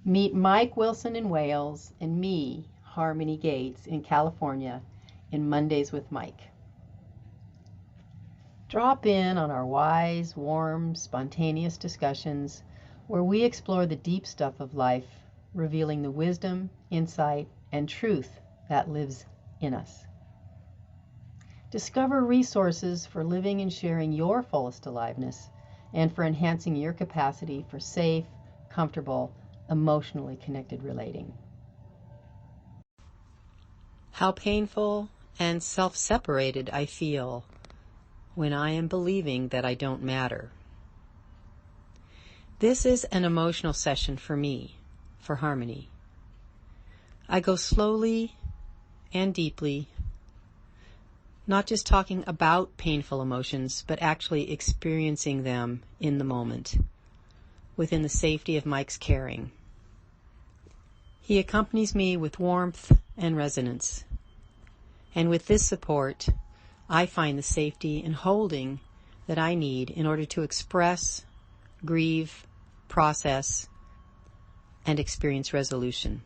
Meet Mike Wilson in Wales and me, Harmony Gates, in California in Mondays with Mike. Drop in on our wise, warm, spontaneous discussions where we explore the deep stuff of life, revealing the wisdom, insight, and truth that lives in us. Discover resources for living and sharing your fullest aliveness and for enhancing your capacity for safe, comfortable, emotionally connected relating. How painful and self-separated I feel when I am believing that I don't matter. This is an emotional session for me, for Harmony. I go slowly and deeply, not just talking about painful emotions, but actually experiencing them in the moment, within the safety of Mike's caring. He accompanies me with warmth and resonance. And with this support, I find the safety and holding that I need in order to express, grieve, process, and experience resolution.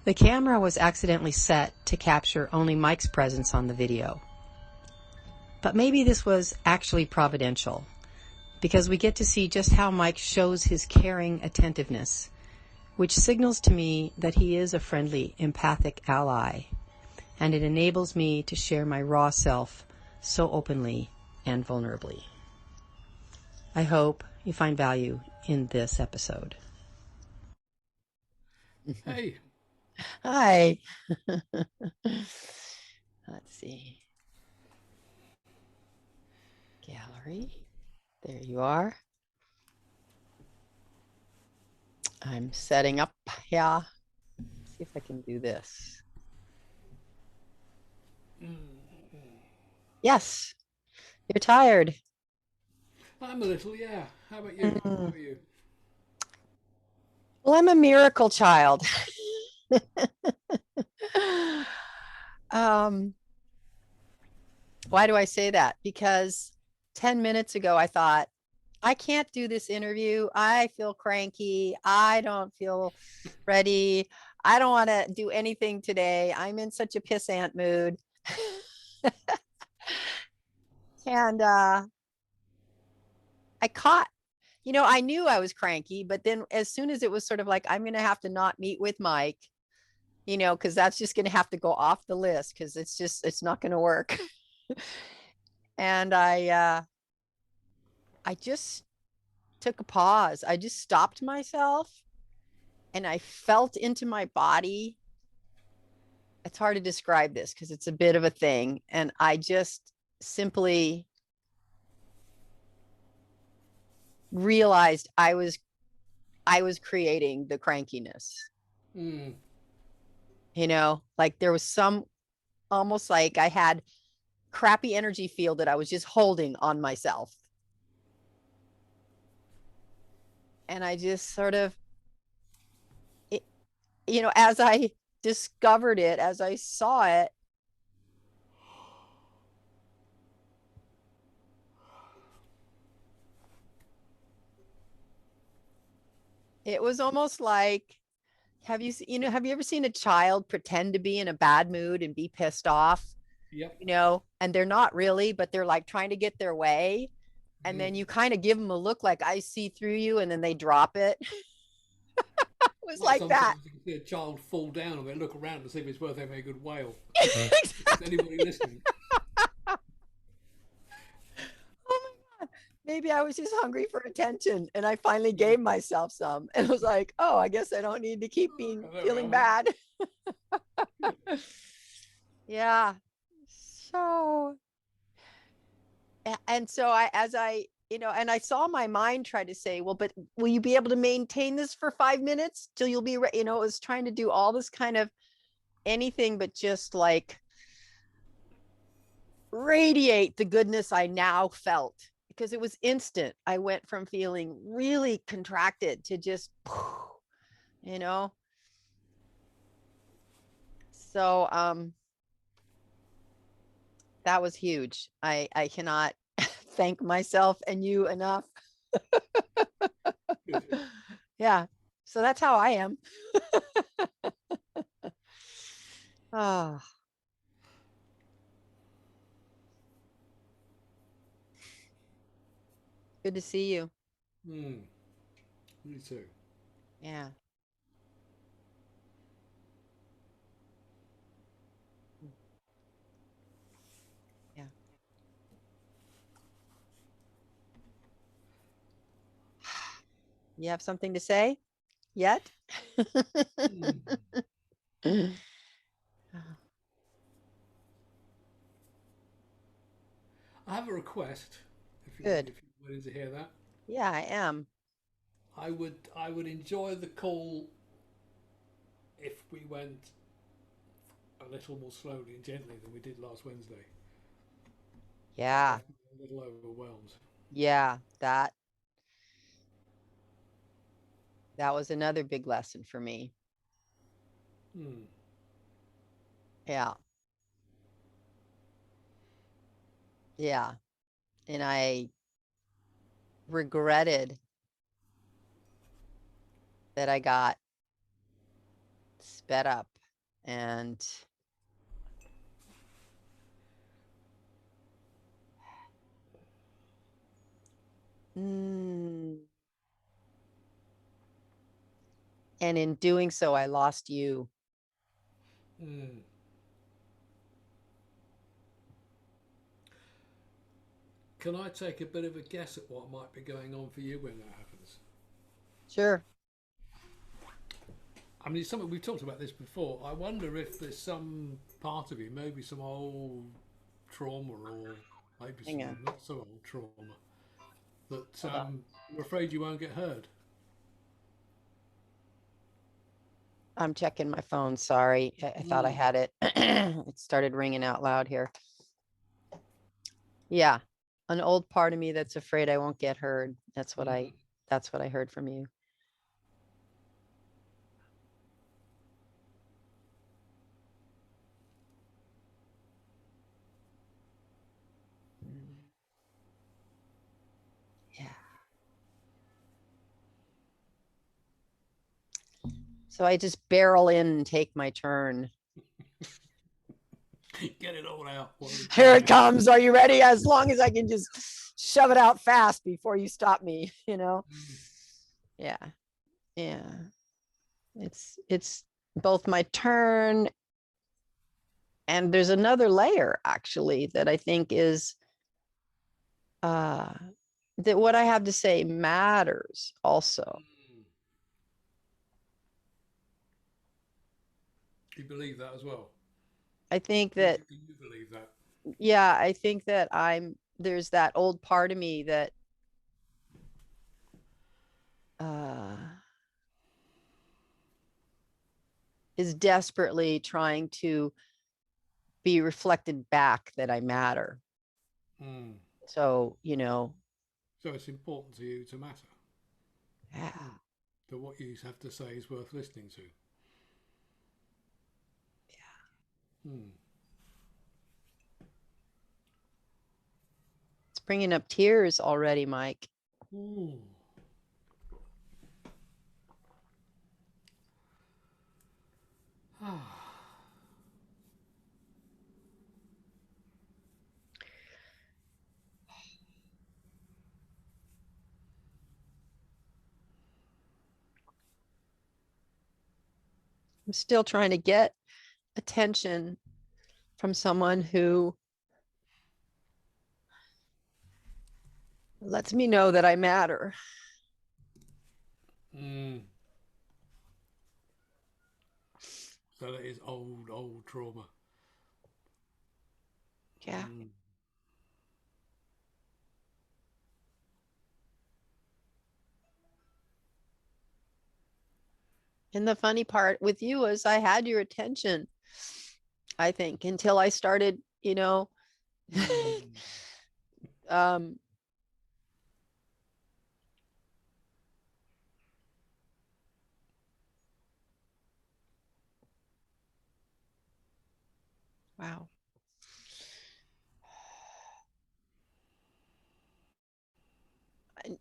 The camera was accidentally set to capture only Mike's presence on the video. But maybe this was actually providential, because we get to see just how Mike shows his caring attentiveness, which signals to me that he is a friendly, empathic ally, and it enables me to share my raw self so openly and vulnerably. I hope you find value in this episode. Hey. Hi. Let's see. Gallery. There you are. I'm setting up here. See if I can do this. Yes. You're tired. I'm a little, yeah. How about you? How are you? Well, I'm a miracle child. Why do I say that? Because 10 minutes ago, I thought, I can't do this interview. I feel cranky. I don't feel ready. I don't want to do anything today. I'm in such a pissant mood. And I caught, I knew I was cranky, but then as soon as it was sort of like, I'm going to have to not meet with Mike, because that's just going to have to go off the list because it's not going to work. And I just took a pause. I just stopped myself and I felt into my body. It's hard to describe this because it's a bit of a thing. And I just simply realized I was creating the crankiness. Like there was some, almost like I had crappy energy field that I was just holding on myself. And I just sort of, as I discovered it, as I saw it, it was almost like, have you ever seen a child pretend to be in a bad mood and be pissed off? Yep. And they're not really, but they're like trying to get their way. And then you kind of give them a look like, I see through you, and then they drop it. It was like that. You can see a child fall down and they look around to see if it's worth having a good wail. Exactly. Is anybody listening? Oh my God. Maybe I was just hungry for attention and I finally gave myself some and was like, oh, I guess I don't need to keep feeling bad. Yeah. So, and so and I saw my mind try to say, well, but will you be able to maintain this for 5 minutes till you'll be, it was trying to do all this kind of anything but just like radiate the goodness I now felt, because it was instant. I went from feeling really contracted to just, so that was huge. I cannot thank myself and you enough. Yeah. So that's how I am. Oh, good to see you. Hmm. Me too. Yeah. Yeah. You have something to say yet? Hmm. I have a request, Good. if you're willing to hear that. Yeah, I am. I would enjoy the call if we went a little more slowly and gently than we did last Wednesday. That Yeah. left me a little overwhelmed. Yeah. That was another big lesson for me. Hmm. Yeah. Yeah. And I regretted that I got sped up and mm, and in doing so I lost you. Hmm. Can I take a bit of a guess at what might be going on for you when that happens? Sure. I mean, it's something we've talked about this before. I wonder if there's some part of you, maybe some old trauma or maybe Hang some on. not so old trauma, that Hold on. you're afraid you won't get heard. I'm checking my phone. Sorry. I thought I Mm. had it. It started ringing out loud here. Yeah. An old part of me that's afraid I won't get heard. Mm. That's what I heard from you. Mm, yeah. So I just barrel in and take my turn. Get it all out while you Here can. it comes. Are you ready? As long as I can just shove it out fast before you stop me, you know? Mm. Yeah. Yeah. It's both my turn and there's another layer actually that I think is uh that what I have to say matters also. Mm. You believe that as well? I think Do that, you believe that? yeah, I think that there's that old part of me that uh is desperately trying to be reflected back that I matter. Mm. So, So it's important to you to matter. yeah, Mm. That what you have to say is worth listening to. Mm. it's bringing up tears already, Mike. Ooh. I'm still trying to get attention from someone who lets me know that I matter. Mm. So that is old trauma. Yeah. Mm. And the funny part with you is I had your attention, I think, until I started, Mm. um, wow.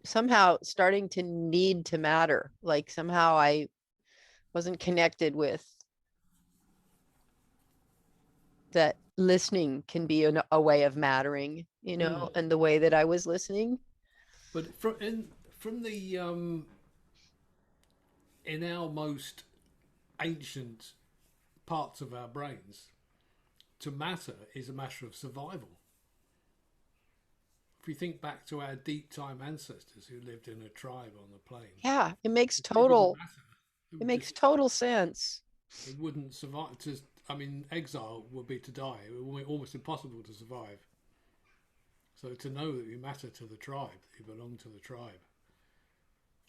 somehow starting to need to matter. Like somehow I wasn't connected with that listening can be a way of mattering, Mm. and the way that I was listening. But from the in our most ancient parts of our brains, to matter is a matter of survival. If we think back to our deep time ancestors who lived in a tribe on the plains, Yeah, it makes if they didn't total matter, it it would makes just total sense. it wouldn't survive. I mean, exile would be to die. It would be almost impossible to survive. So to know that you matter to the tribe, that you belong to the tribe,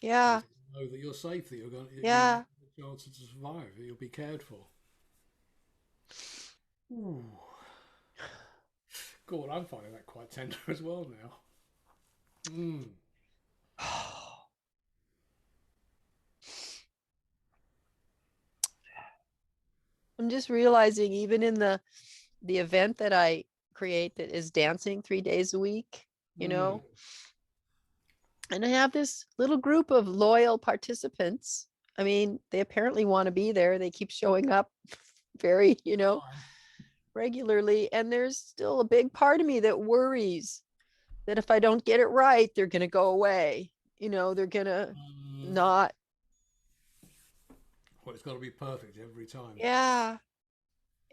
is Yeah, to know that you're safe, that you yeah. have a chance to survive, that you'll be cared for. Ooh. God, I'm finding that quite tender as well now. Mm. I'm just realizing even in the event that I create that is dancing 3 days a week, you Mm. know, and I have this little group of loyal participants. I mean, they apparently want to be there. They keep showing up very, Fine. regularly. And there's still a big part of me that worries that if I don't get it right, they're going to go away. They're going to Mm. not. Well, it's got to be perfect every time. Yeah.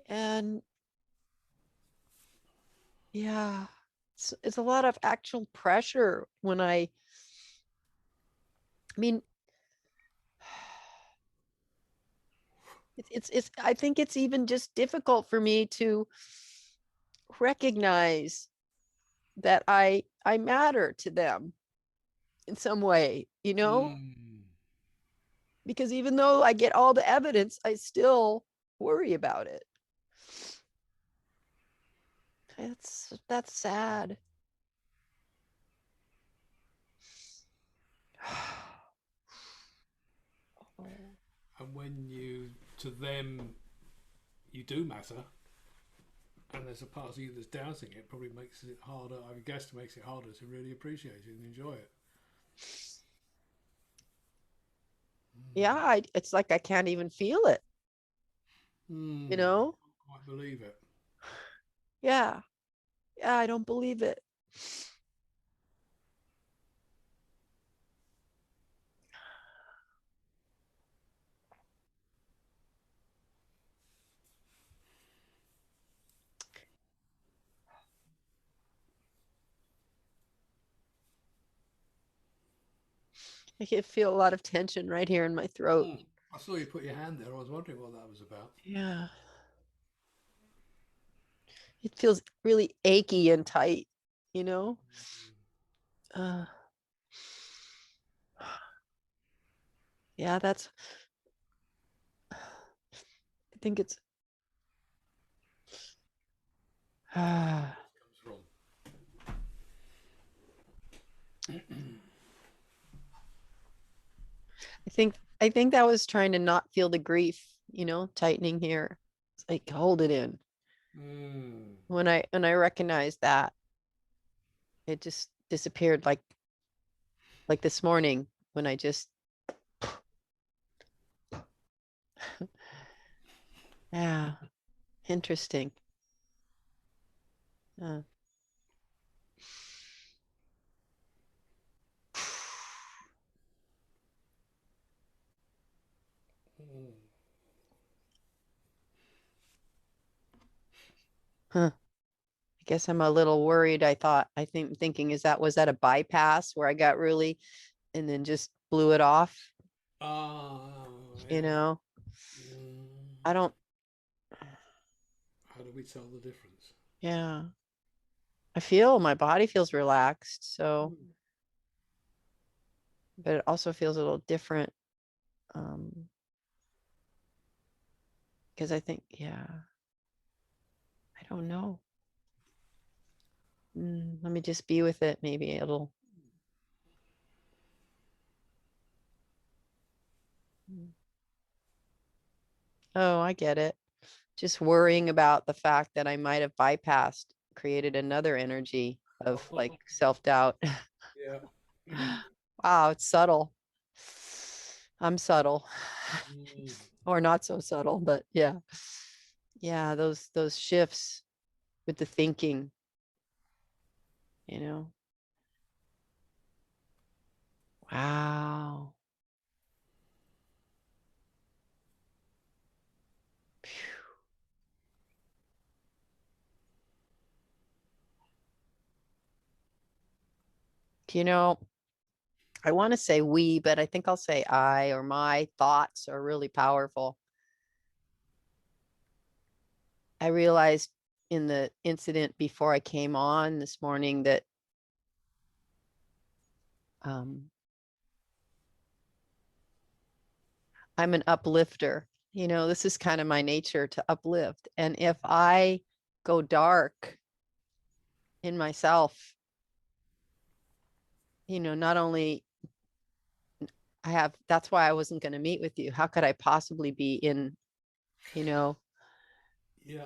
And yeah, it's a lot of actual pressure when I mean, I think it's even just difficult for me to recognize that I matter to them in some way, Mm. because even though I get all the evidence, I still worry about it. That's sad. Oh. And when you, to them, you do matter, and there's a part of you that's doubting it, probably makes it harder. I guess it makes it harder to really appreciate it and enjoy it. Yeah, it's like I can't even feel it, you Hmm. know? Quite believe it. Yeah. Yeah, I don't believe it. I can feel a lot of tension right here in my throat. Hmm. I saw you put your hand there. I was wondering what that was about. Yeah. It feels really achy and tight, you know? Uh, yeah, I think it's, Where I this comes think that was trying to not feel the grief, tightening here. It's like hold it in. from. Hmm. When I recognized that, it just disappeared like this morning when I just yeah, interesting. Uh, Hmm. huh. I guess I'm a little worried. I think thinking was that a bypass where I got really and then just blew it off, Ah, you yeah. know? Mm. I don't How do we tell the difference? yeah. I feel my body feels relaxed, so Hmm. but it also feels a little different. Um, because I think, yeah, I don't know. Let me just be with it. Maybe it'll. Mm. Oh, I get it. Just worrying about the fact that I might have bypassed, created another energy of like self doubt. Yeah. Yeah. Wow, it's subtle. I'm subtle. Mm. Or not so subtle, but yeah. Yeah, those shifts with the thinking, you know. Wow. You know, I want to say we, but I think I'll say I, or my thoughts are really powerful. I realized in the incident before I came on this morning that um, I'm an uplifter. You know, this is kind of my nature to uplift. And if I go dark in myself, you know, not only I have, that's why I wasn't going to meet with you. How could I possibly be in, you know, Yeah.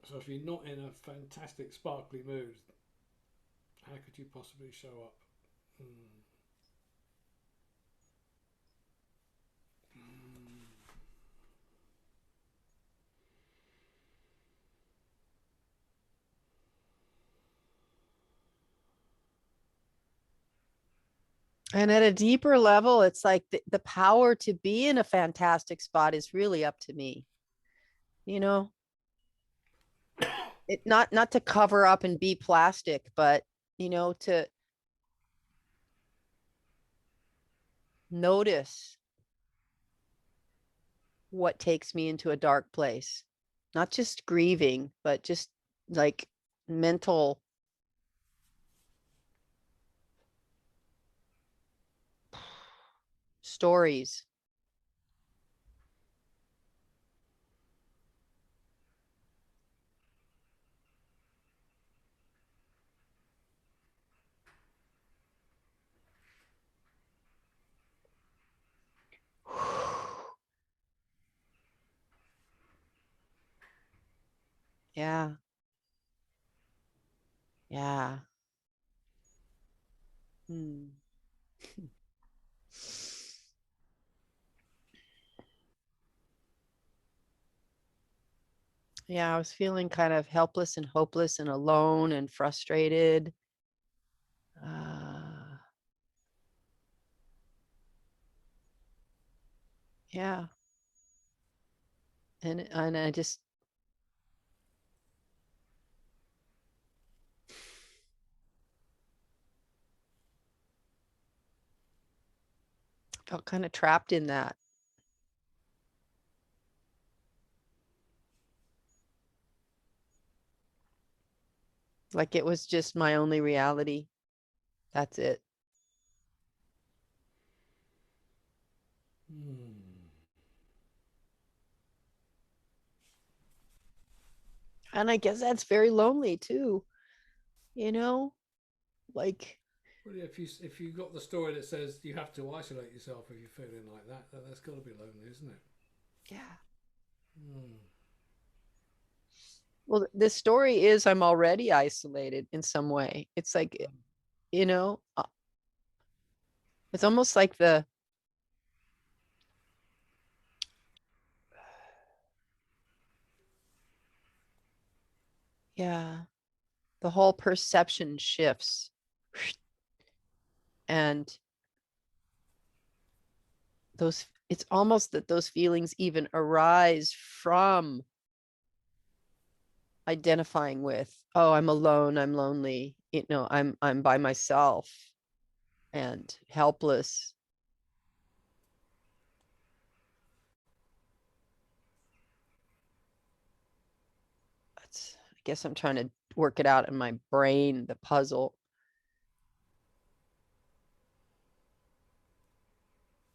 So if you're not in a fantastic sparkly mood, how could you possibly show up? Mm. Mm. and at a deeper level, it's like the power to be in a fantastic spot is really up to me, you know, it not to cover up and be plastic, but, you know, to notice what takes me into a dark place, not just grieving, but just like mental stories. Yeah. Yeah. Hmm. Yeah, I was feeling kind of helpless and hopeless and alone and frustrated. Uh, yeah. And I just felt kind of trapped in that. Like it was just my only reality. That's it. Mm. And I guess that's very lonely too, you know? Like, Well, yeah, if you got the story that says you have to isolate yourself if you're feeling like that, then that's got to be lonely, isn't it? yeah. Mm. Well, this story is I'm already isolated in some way. It's like, you know, it's almost like yeah, the whole perception shifts. And those, it's almost that those feelings even arise from identifying with, oh, I'm alone, I'm lonely, you know, I'm by myself and helpless. That's, I guess I'm trying to work it out in my brain, the puzzle.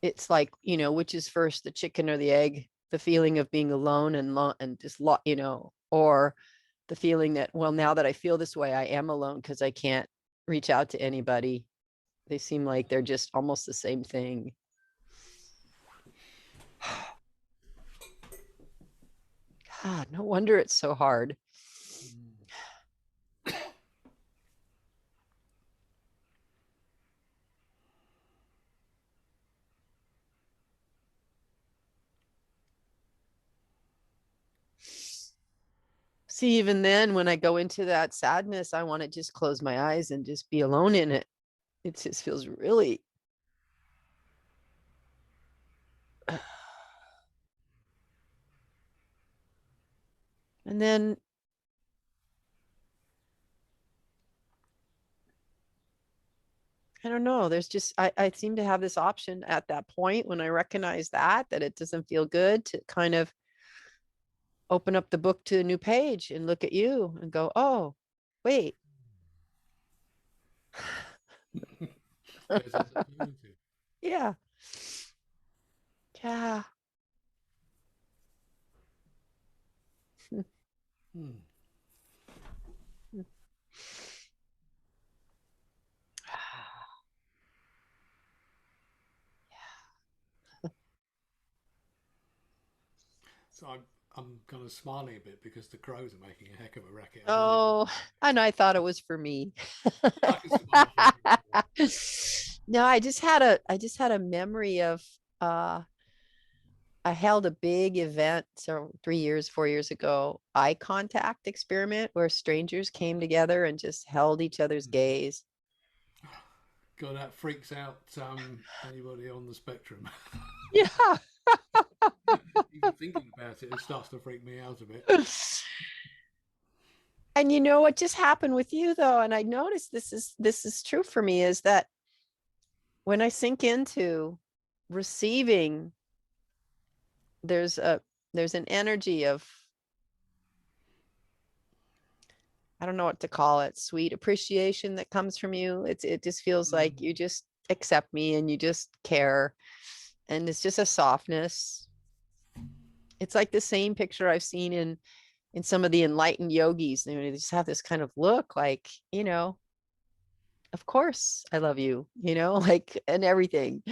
It's like, you know, which is first, the chicken or the egg? The feeling of being alone and just you know, or the feeling that, well, now that I feel this way, I am alone because I can't reach out to anybody. They seem like they're just almost the same thing. God, no wonder it's so hard. Mm. See, even then, when I go into that sadness, I want to just close my eyes and just be alone in it. It just feels really. And then I don't know. There's just, I seem to have this option at that point when I recognize that it doesn't feel good to kind of open up the book to a new page and look at you and go, oh, wait. There's this alternative. Yeah. Yeah. Hmm. So I'm kind of smiling a bit because the crows are making a heck of a racket. I don't know Oh, and I thought it was for me. I can smile for anything. No, I just had a memory of uh I held a big event, so 3 years, 4 years ago, eye contact experiment where strangers came together and just held each other's gaze. God, that freaks out anybody on the spectrum. Yeah. Even thinking about it, it starts to freak me out a bit. And you know what just happened with you though, and I noticed this is true for me, is that when I sink into receiving, there's a there's an energy of, I don't know what to call it, sweet appreciation that comes from you. It just feels like you just accept me and you just care. And it's just a softness. It's like the same picture I've seen in some of the enlightened yogis. They just have this kind of look like, of course I love you, like, and everything.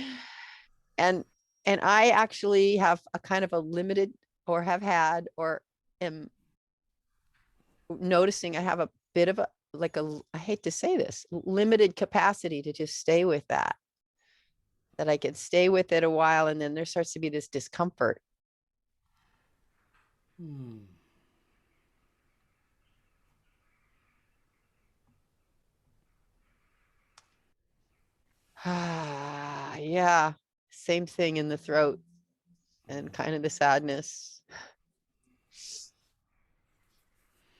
And and I actually have a kind of a limited, or have had, or am noticing I have a bit of a, like a, I hate to say this, limited capacity to just stay with that I can stay with it a while, and then there starts to be this discomfort. Hmm. Yeah, same thing in the throat and kind of the sadness.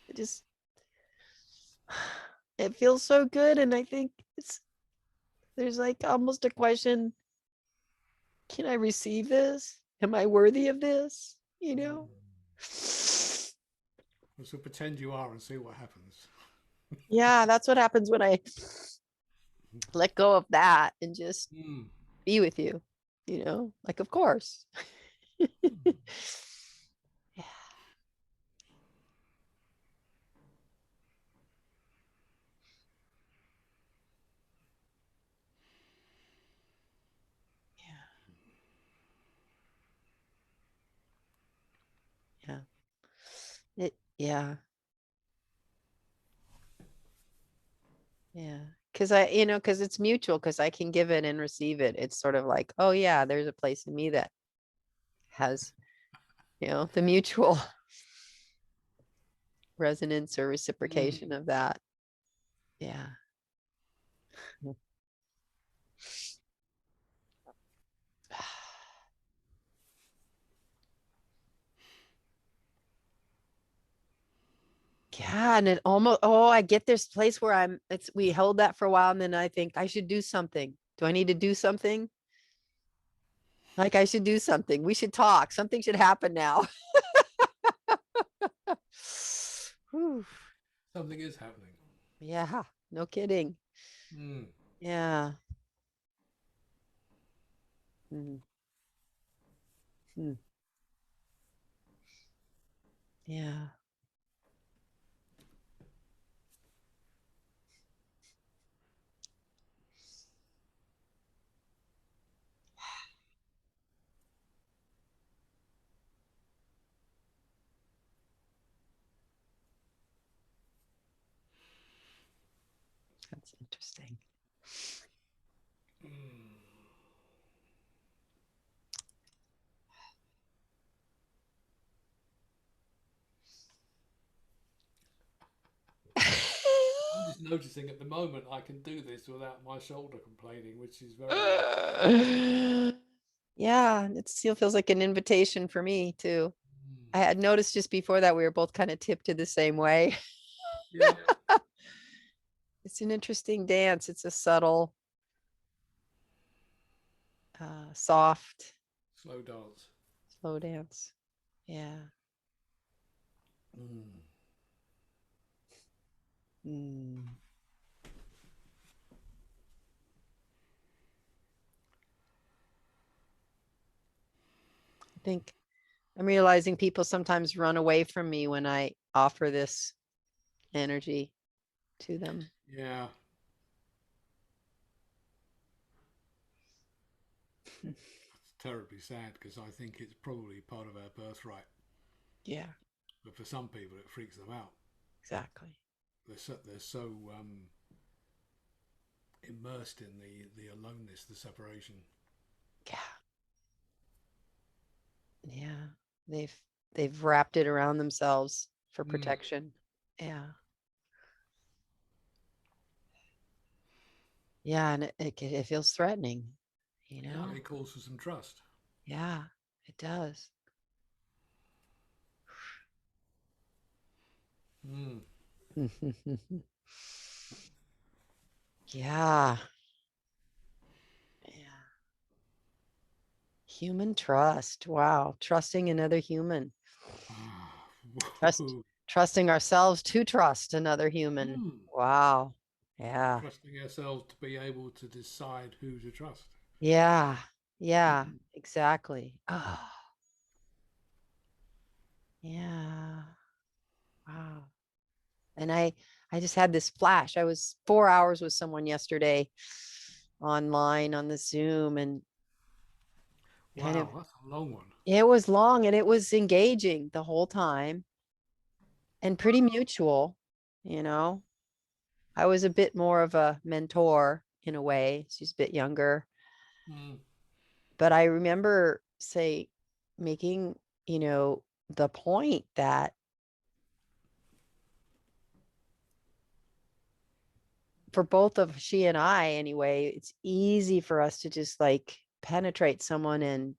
It just, it feels so good, and I think there's like almost a question, can I receive this? Am I worthy of this? So pretend you are and see what happens. Yeah, that's what happens when I let go of that and just Hmm. be with you, like, of course. Yeah. Yeah. Yeah. Yeah. Because it's mutual, because I can give it and receive it. It's sort of like, oh yeah, there's a place in me that has, the mutual resonance or Hmm. reciprocation of that. Yeah. Yeah, and it almost, oh, I get this place where we held that for a while, and then I think I should do something. Do I need to do something? Like, I should do something. We should talk. Something should happen now. Whew. Something is happening. Yeah, no kidding. Hmm. Yeah. Mhm. Mm. Yeah. That's interesting. noticing at the moment I can do this without my shoulder complaining, which is very. Yeah, it still feels like an invitation for me too. I had noticed just before that we were both kind of tipped to the same way. Yeah. It's an interesting dance. It's a subtle, soft, Slow dance. slow dance. Yeah. Mm. Mm. I think I'm realizing people sometimes run away from me when I offer this energy to them. Yeah. It's terribly sad because I think it's probably part of our birthright. Yeah, But for some people, it freaks them out. exactly. They're so immersed in the aloneness, the separation. Yeah. Yeah. They've they've wrapped it around themselves for Mm. protection. Yeah. Yeah, and it feels threatening, you Yeah, know? it calls for some trust. Yeah, it does. Mm. Yeah. Yeah. Human trust. Wow. Trusting another human. Trust Whoa. trusting ourselves to trust another human. Mm. Wow. Yeah. Trusting ourselves to be able to decide who to trust. Yeah. Yeah. Exactly. Oh, yeah. Wow. And I just had this flash. I was 4 hours with someone yesterday online on the Zoom and kind of Wow, that's a long one. it was long and it was engaging the whole time and pretty mutual, you know. I was a bit more of a mentor in a way. She's a bit younger. Mm. But I remember say making, the point that for both of she and I anyway, it's easy for us to just like penetrate someone and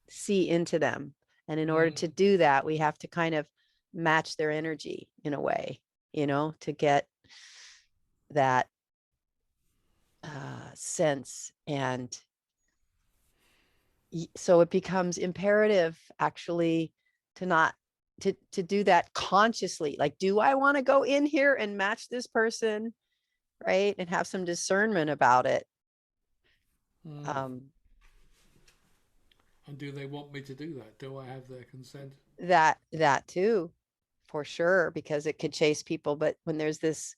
see into them. And in order Mm. to do that, we have to kind of match their energy in a way, to get that sense. And so it becomes imperative actually to not to do that consciously. Like, do I want to go in here and match this person, right? And have some discernment about it. Mm. Um, And do they want me to do that? Do I have their consent? that too, for sure, because it could chase people. But when there's this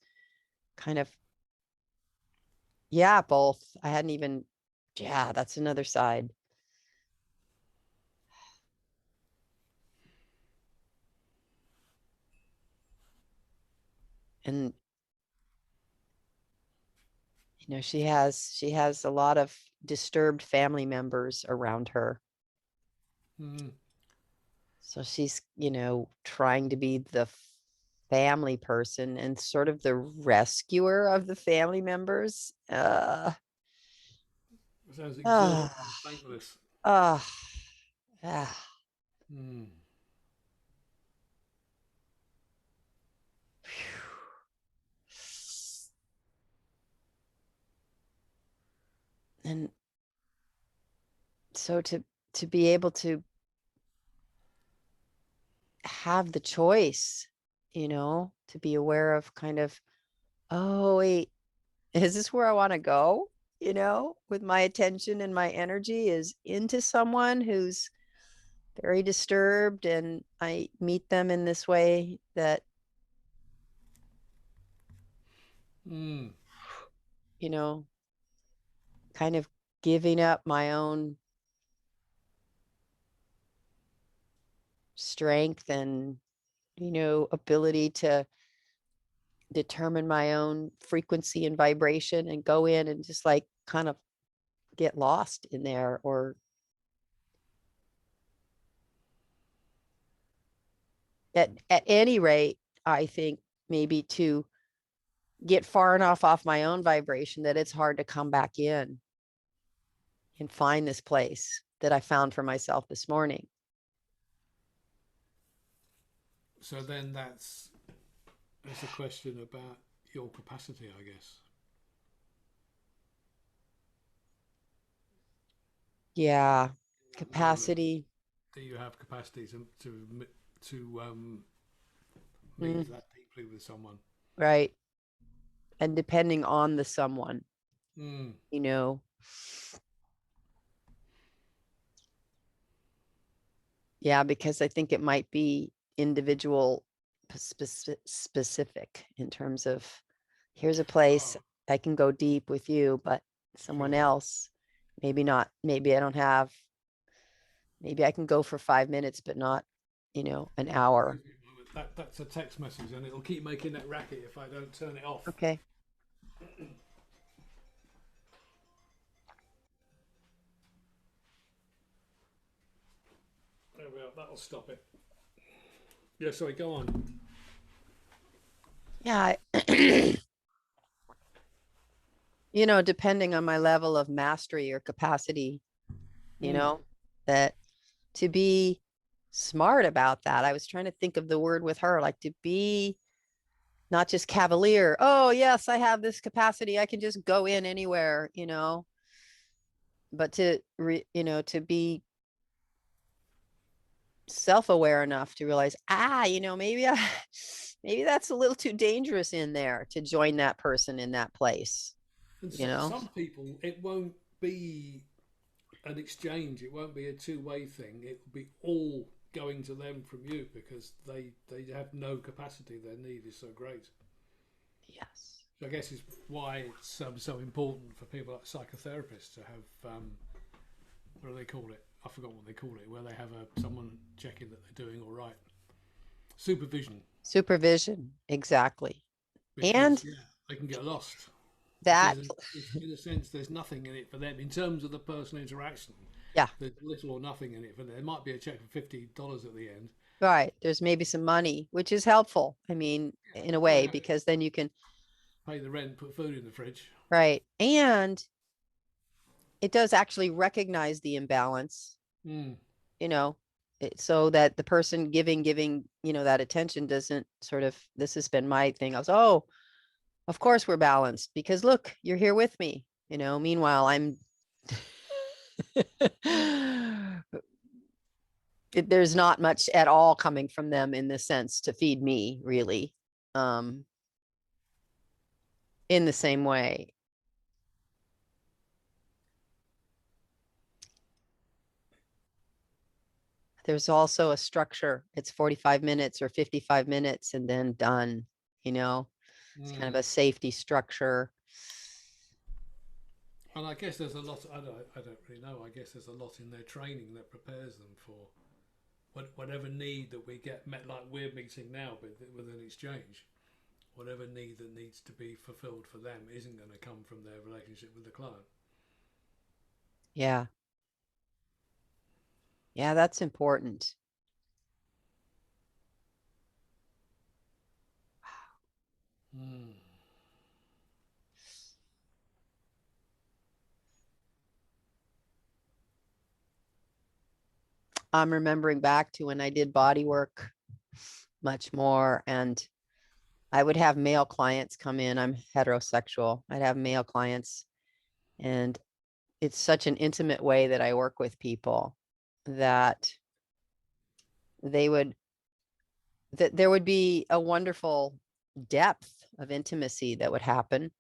kind of, yeah, both. I hadn't even, yeah, that's another side. And she has a lot of disturbed family members around her. Mm. So she's, trying to be the family person and sort of the rescuer of the family members. It sounds Uh, exhausting, thankless. uh, uh, Mm. and so to be able to have the choice, to be aware of kind of, oh wait, is this where I want to go? With my attention and my energy is into someone who's very disturbed, and I meet them in this way that, Mm. you know, kind of giving up my own strength and, ability to determine my own frequency and vibration and go in and just like kind of get lost in there, or at any rate, I think maybe to get far enough off my own vibration that it's hard to come back in and find this place that I found for myself this morning. So then that's a question about your capacity, I guess. Yeah. In that moment, Capacity. do you have capacity to Mm, move that deeply with someone? right. And depending on the someone, Mm. you know, yeah, because I think it might be individual specific in terms of here's a place Oh, I can go deep with you, but someone sure. else, maybe not. Maybe I don't have, maybe I can go for 5 minutes, but not, an hour. Excuse me a moment. That's a text message, and it'll keep making that racket if I don't turn it off. Okay. There we are. That'll stop it. Yeah. Sorry. Go on. Yeah. Depending on my level of mastery or capacity, you Mm. know, that to be smart about that. I was trying to think of the word with her, like to be not just cavalier. Oh, yes, I have this capacity. I can just go in anywhere, but to be self-aware enough to realize, maybe that's a little too dangerous in there to join that person in that place, And you know? some people, it won't be an exchange. It won't be a two-way thing. It will be all going to them from you because they have no capacity. Their need is so great. Yes. So I guess it's why it's so important for people like psychotherapists to have what do they call it? I forgot what they call it. Where they have someone checking that they're doing all right. Supervision, Supervision, exactly. because And yeah, they can get lost because that, in a sense there's nothing in it for them in terms of the personal interaction. yeah, There's little or nothing in it for them. There might be a check for $50 at the end. right. There's maybe some money, which is helpful. I mean, in a Well, way, yeah, because then you can, pay the rent, put food in the fridge. right. And it does actually recognize the imbalance, Mm. you know, so that the person giving, that attention doesn't sort of, this has been my thing. I was, oh, of course we're balanced because look, you're here with me, meanwhile, there's not much at all coming from them in this sense to feed me really, um, in the same way. There's also a structure. It's 45 minutes or 55 minutes and then done, you know, it's kind of Mm. a safety structure. And I guess there's a lot. I don't really know. I guess there's a lot in their training that prepares them for whatever need that we get met, like we're meeting now, but with an exchange. Whatever need that needs to be fulfilled for them isn't going to come from their relationship with the client. Yeah. Yeah, that's important. Mm. I'm remembering back to when I did body work much more, and I would have male clients come in. I'm heterosexual. I'd have male clients, and it's such an intimate way that I work with people that they would that there would be a wonderful depth of intimacy that would happen.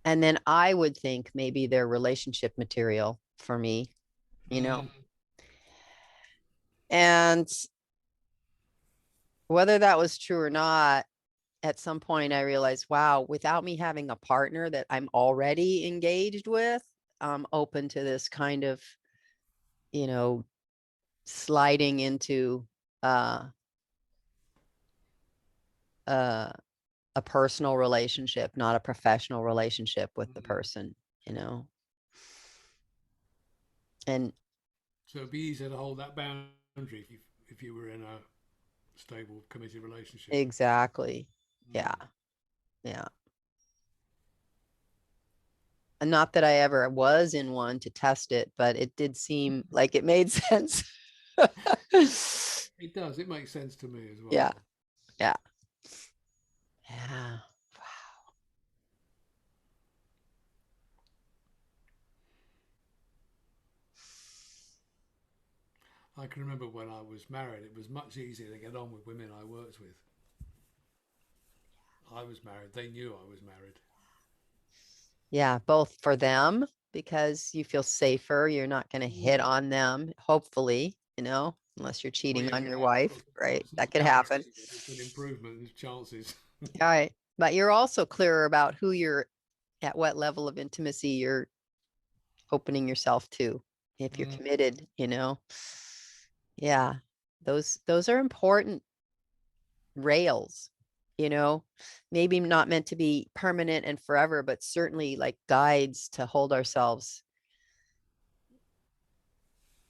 And then I would think maybe they're relationship material for me, you know. Mm. And whether that was true or not, at some point I realized, wow, without me having a partner that I'm already engaged with, I'm open to this kind of, you know, sliding into uh uh a personal relationship, not a professional relationship with the Mm. person, you know. And So it'd be easier to hold that boundary if you were in a stable, committed relationship. exactly. Yeah. Mm. Yeah. And not that I ever was in one to test it, but it did seem like it made sense. It does. It makes sense to me as Yeah. well. Yeah. Yeah. I can remember when I was married, it was much easier to get on with women I worked with. I was married. They knew I was married. Yeah. Both for them because you feel safer. You're not going to hit Mm. on them, hopefully, unless you're Well, cheating yeah, on well, your yeah, of wife, course. right? It's That not could happen. guaranteed, but it's an improvement in chances. All right. But you're also clearer about who you're at what level of intimacy you're opening yourself to if you're Mm. committed. Yeah. Those are important rails, you know, maybe not meant to be permanent and forever, but certainly like guides to hold ourselves.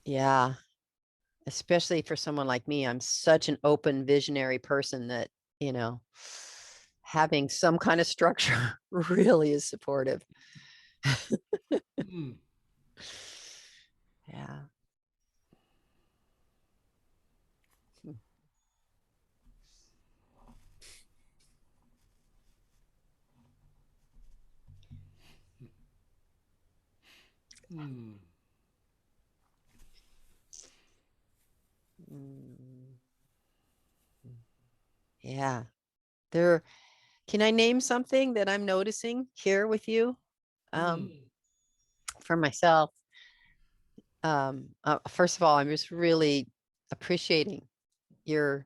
Yeah. Especially for someone like me, I'm such an open visionary person that, you know, having some kind of structure really is supportive. Mm. Yeah. Mm. Mm. Yeah. There, can I name something that I'm noticing here with you? Mm. For myself, first of all, I'm just really appreciating your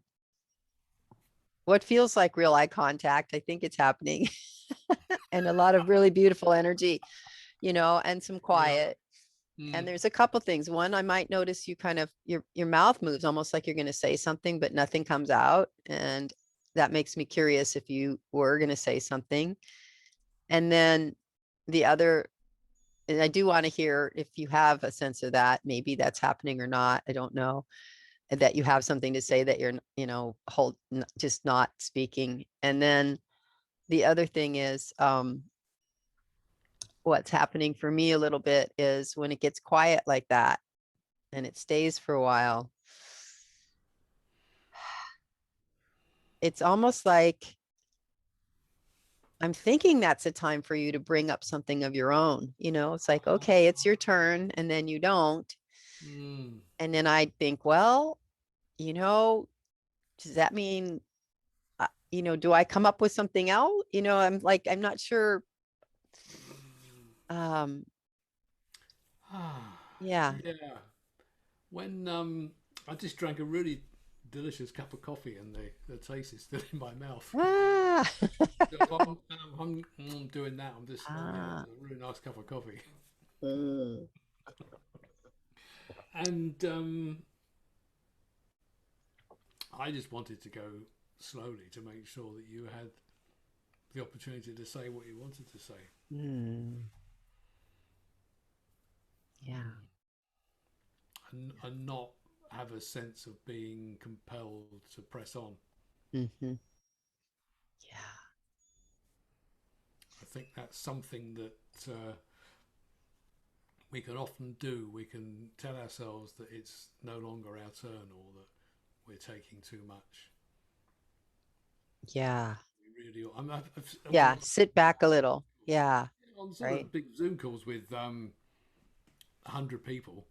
what feels like real eye contact. I think it's happening, and a lot of really beautiful energy, and some Yeah. quiet. And Mm. there's a couple things. One, I might notice you kind of your mouth moves almost like you're going to say something, but nothing comes out, and that makes me curious if you were going to say something. And then the other, and I do want to hear if you have a sense of that. Maybe that's happening or not. I don't know that you have something to say that you're, just not speaking. And then the other thing is, what's happening for me a little bit is when it gets quiet like that and it stays for a while, it's almost like I'm thinking that's a time for you to bring up something of your own. It's like, okay, it's your turn, and then you don't. Mm. And then I think, well, you know, does that mean, do I come up with something else? I'm like, I'm not sure. Um, Ah, yeah. yeah. When I just drank a really delicious cup of coffee and the taste is still in my mouth. Ah. So if I'm doing that, I'm just, oh yeah, Ah. it's a really nice cup of coffee. Mm. And I just wanted to go slowly to make sure that you had the opportunity to say what you wanted to say. Mm. Yeah. And not have a sense of being compelled to press on. Mm-hmm. Yeah. I think that's something that we can often do. We can tell ourselves that it's no longer our turn or that we're taking too much. Yeah. We really, Yeah. Sit back a little. Yeah. on sort Right. of big Zoom calls with 100 people.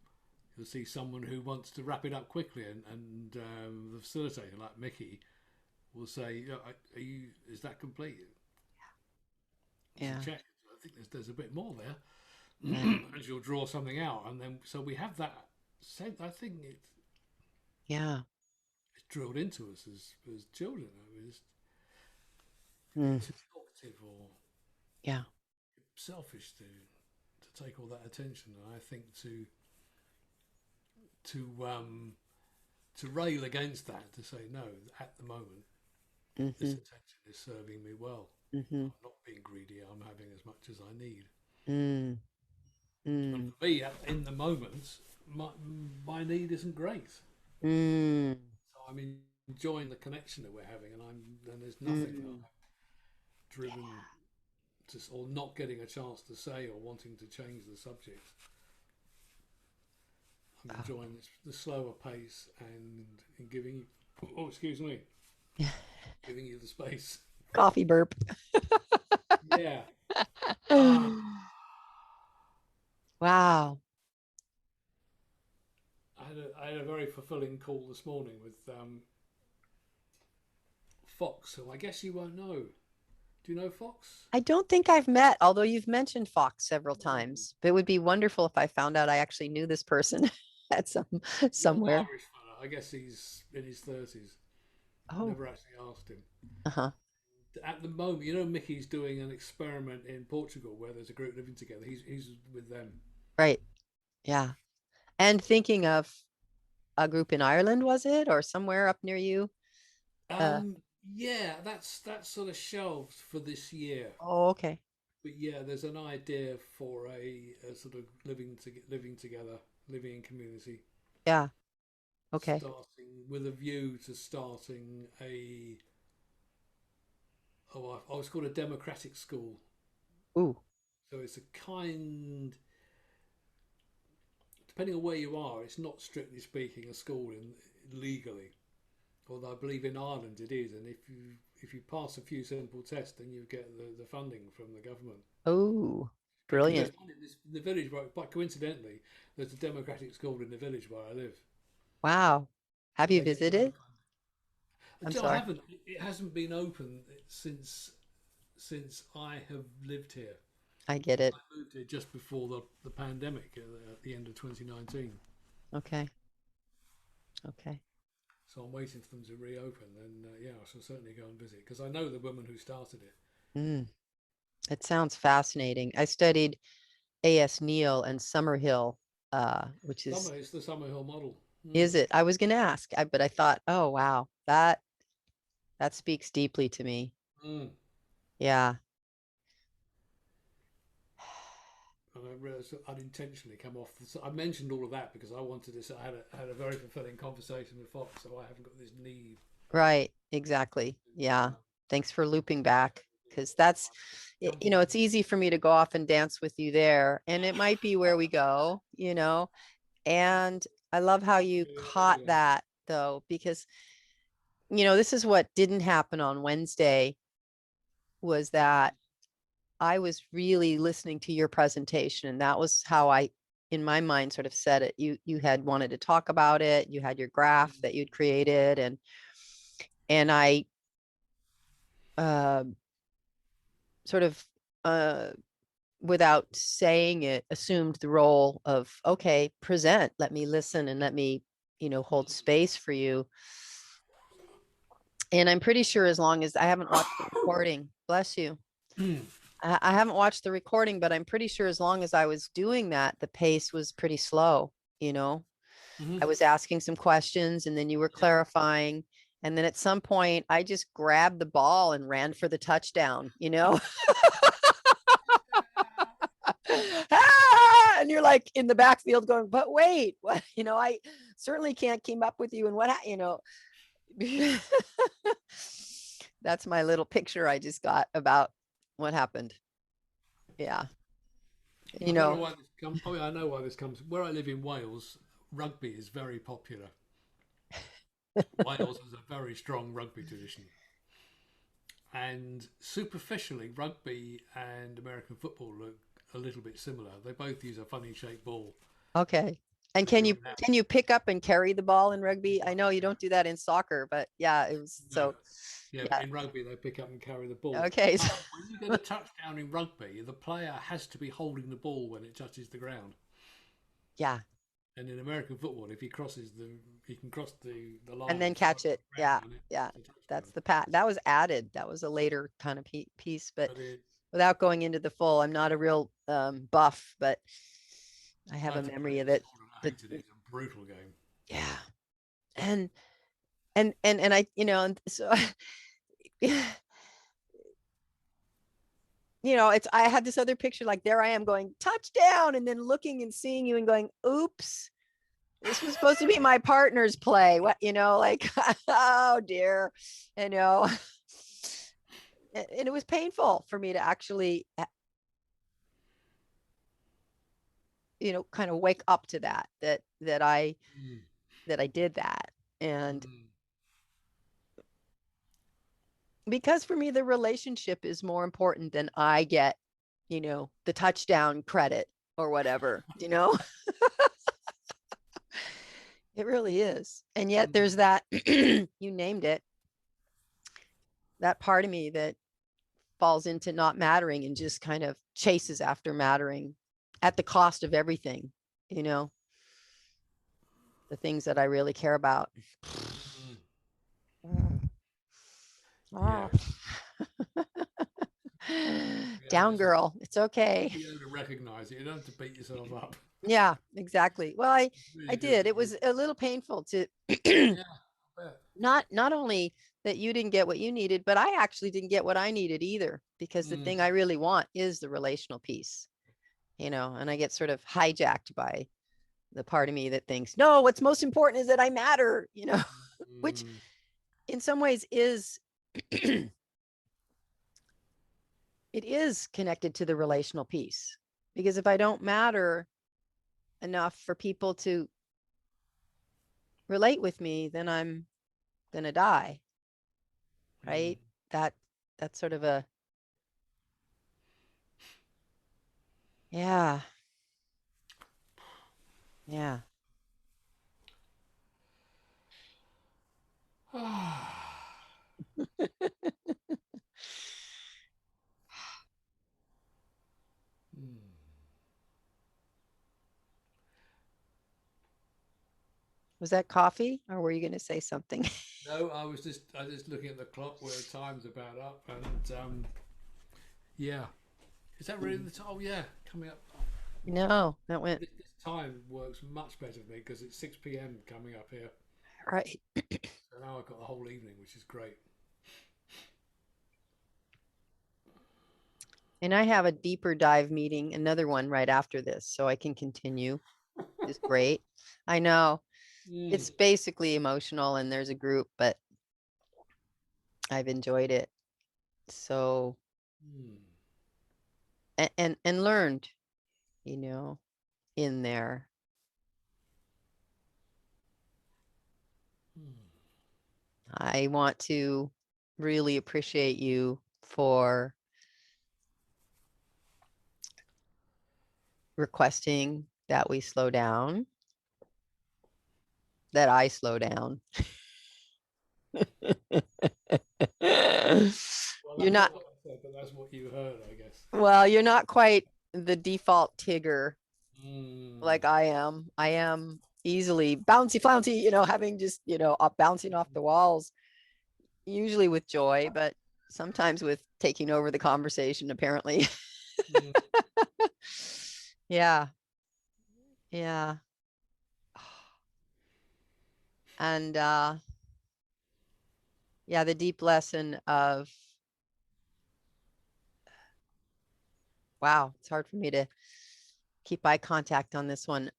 You'll see someone who wants to wrap it up quickly, and the facilitator, like Mickey, will say, "Are you? Is that complete?" She Yeah. checks. I think there's a bit more there, Right. and she'll draw something out, and then so we have that sense. I think Yeah. it's drilled into us as children. It's Mm. too talkative or Yeah. selfish to take all that attention, and I think to to rail against that, to say no, at the moment this Mm-hmm. attention is serving me well. Mm-hmm. I'm not being greedy. I'm having as much as I need. Mm. And Mm. for me, in the moment, my need isn't great. Mm. So I'm enjoying the connection that we're having, and there's nothing that Mm. driven to, or not getting a chance to say or wanting to change the subject. I'm enjoying the slower pace and giving you, oh, excuse me, giving you the space. Coffee burp. Yeah. Ah, Wow. I had a very fulfilling call this morning with Fox, who I guess you won't know. Do you know Fox? I don't think I've met, although you've mentioned Fox several times. But it would be wonderful if I found out I actually knew this person at Young somewhere. Irish fella. I guess he's in his 30s. Oh, Never actually asked him. uh-huh. At the moment, you know, Mickey's doing an experiment in Portugal where there's a group living together. He's with them. Right. Yeah. And thinking of a group in Ireland, was it? Or somewhere up near you? Uh, Yeah, that's sort of shelved for this year. oh, okay. But yeah, there's an idea for a sort of living together, living in community, Yeah. Okay. starting with a view to starting a I was called a democratic school. Ooh. So it's a kind, depending on where you are, it's not strictly speaking a school legally. Although I believe in Ireland it is, and if you pass a few simple tests, then you get the funding from the government. Oh, Because brilliant. there's one in the village, where, but coincidentally, there's a democratic school in the village where I live, Wow. Have and you they get visited? I'm I sorry. haven't. It hasn't been open since I have lived here. I get it. I moved here just before the pandemic at the end of 2019. Okay. Okay. So I'm waiting for them to reopen. And yeah, I shall certainly go and visit because I know the woman who started it. Mm, it sounds fascinating. I studied A.S. Neal and Summerhill, which It's the Summerhill model. is it? I was going to ask, but I thought, oh, wow, that speaks deeply to me. Mm. Yeah. And I realised that unintentionally come off. I mentioned all of that because I wanted this. I had a very fulfilling conversation with Fox, so I haven't got this need. Right. Exactly. Yeah. Thanks for looping back because it's easy for me to go off and dance with you there, and it might be where we go, and I love how you caught that though, because, this is what didn't happen on Wednesday was that I was really listening to your presentation, and that was how I, in my mind, sort of said it. You had wanted to talk about it. You had your graph that you'd created, and I sort of without saying it, assumed the role of, okay, present, let me listen and let me, hold space for you. And I'm pretty sure as long as I haven't watched the recording, bless you. I haven't watched the recording, but I'm pretty sure as long as I was doing that, the pace was pretty slow. I was asking some questions and then you were clarifying. And then at some point I just grabbed the ball and ran for the touchdown, and you're like in the backfield going, but wait, what, I certainly can't keep up with you. And what, that's my little picture I just got about what happened. Yeah. I don't know why this comes. Oh, yeah, I know why this comes. Where I live in Wales, rugby is very popular. Wales has a very strong rugby tradition. And superficially, rugby and American football look a little bit similar. They both use a funny shaped ball. Okay. And can you pick up and carry the ball in rugby? I know you don't do that in soccer, but yeah, it was so. Yeah, but in rugby they pick up and carry the ball. Okay. When you get a touchdown in rugby, the player has to be holding the ball when it touches the ground. Yeah. And in American football, if he can cross the line And then catch it. Yeah. Yeah. That's the pat. That was added. That was a later kind of piece, but without going into the full, I'm not a real buff, but I have a memory of it. It's a brutal game. Yeah. And I, and so I had this other picture, like there I am going touchdown and then looking and seeing you and going, oops, this was supposed to be my partner's play. What, like, oh dear, And it was painful for me to actually, kind of wake up to that I did that. And because for me, the relationship is more important than I get, the touchdown credit or whatever, it really is. And yet there's that, you named it, that part of me that falls into not mattering and just kind of chases after mattering at the cost of everything, the things that I really care about. Yeah. Down girl, it's okay. You have to recognize it. You don't have to beat yourself up. Yeah, exactly. Well, I Really good. did. It was a little painful to Yeah, I bet. not only that you didn't get what you needed, but I actually didn't get what I needed either, because the thing I really want is the relational piece, and I get sort of hijacked by the part of me that thinks, no, what's most important is that I matter, which in some ways is it is connected to the relational piece, because if I don't matter enough for people to relate with me, then I'm gonna die, right? That's sort of a, yeah. Was that coffee, or were you going to say something? No, I was just looking at the clock where the time's about up, and yeah, is that really the time? Oh yeah, coming up. No, that went This time works much better for me because it's 6 p.m. coming up here. right. So now I've got the whole evening, which is great. And I have a deeper dive meeting, another one right after this, so I can continue. It's great. I know it's basically emotional and there's a group, but I've enjoyed it. So, and learned, in there. I want to really appreciate you for requesting that we slow down, that I slow down. Well, You're that's not, not what I said, but that's what you heard, I guess. well, you're not quite the default Tigger like I am. I am easily bouncy flouncy, having just, up bouncing off the walls, usually with joy, but sometimes with taking over the conversation, apparently. Yeah. Yeah. And yeah, the deep lesson of, wow, it's hard for me to keep eye contact on this one.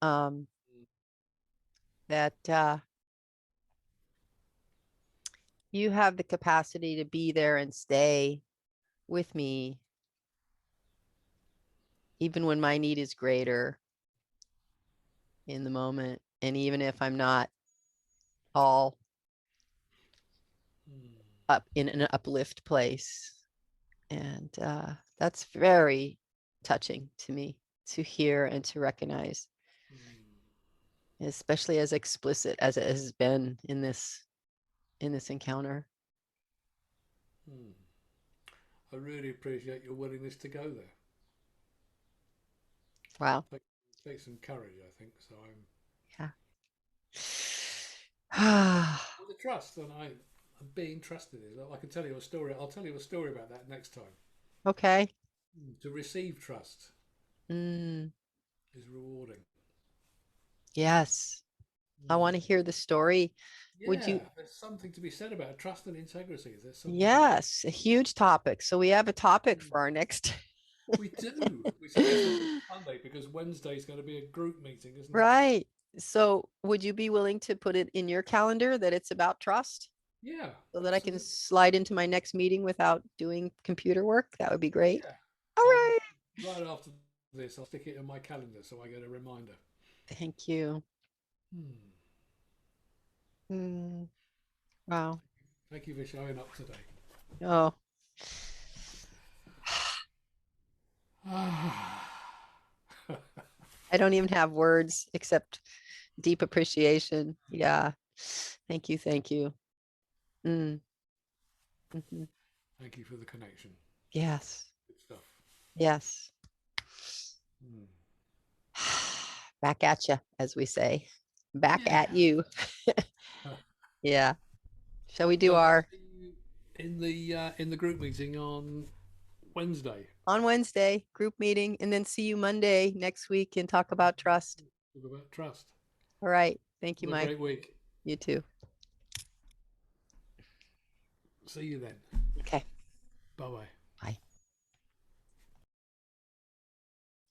That you have the capacity to be there and stay with me, even when my need is greater in the moment. And even if I'm not all up in an uplift place. And that's very touching to me to hear and to recognize, especially as explicit as it has been in this encounter. I really appreciate your willingness to go there. Wow. Takes some courage, I think. So Yeah. well, the trust, and I'm being trusted. Is I can tell you a story. I'll tell you a story about that next time. Okay. To receive trust Mm, is rewarding. yes. I want to hear the story. Would Yeah, you? there's something to be said about trust and integrity. There's something to be. Yes, a huge topic. So we have a topic for our next. We do. We suggest on Monday because Wednesday is going to be a group meeting, isn't it? Right. So would you be willing to put it in your calendar that it's about trust? Yeah. so that I can Absolutely. slide into my next meeting without doing computer work. That would be great. Yeah. All I'll, right. right after this, I'll stick it in my calendar so I get a reminder. Thank you. Hmm. Mm, wow. Thank you for showing up today. Oh, I don't even have words except deep appreciation. Yeah. Thank you. Thank you. Mm, mhm. Thank you for the connection. Yes. Good stuff. Yes. Hmm. Back at you, as we say. Back Yeah. at you. Yeah. Shall we do So I'll our see you in the group meeting on Wednesday. on Wednesday group meeting and then see you Monday next week and talk about trust? Talk about trust. All right. Thank you, Have a Mike. great week. You too. See you then. Okay. Bye bye. Bye.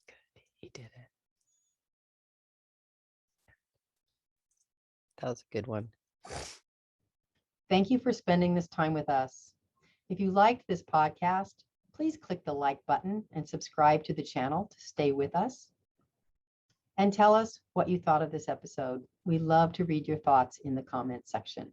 Good. He did it. That was a good one. Thank you for spending this time with us. If you liked this podcast, please click the like button and subscribe to the channel to stay with us. And tell us what you thought of this episode. We love to read your thoughts in the comments section.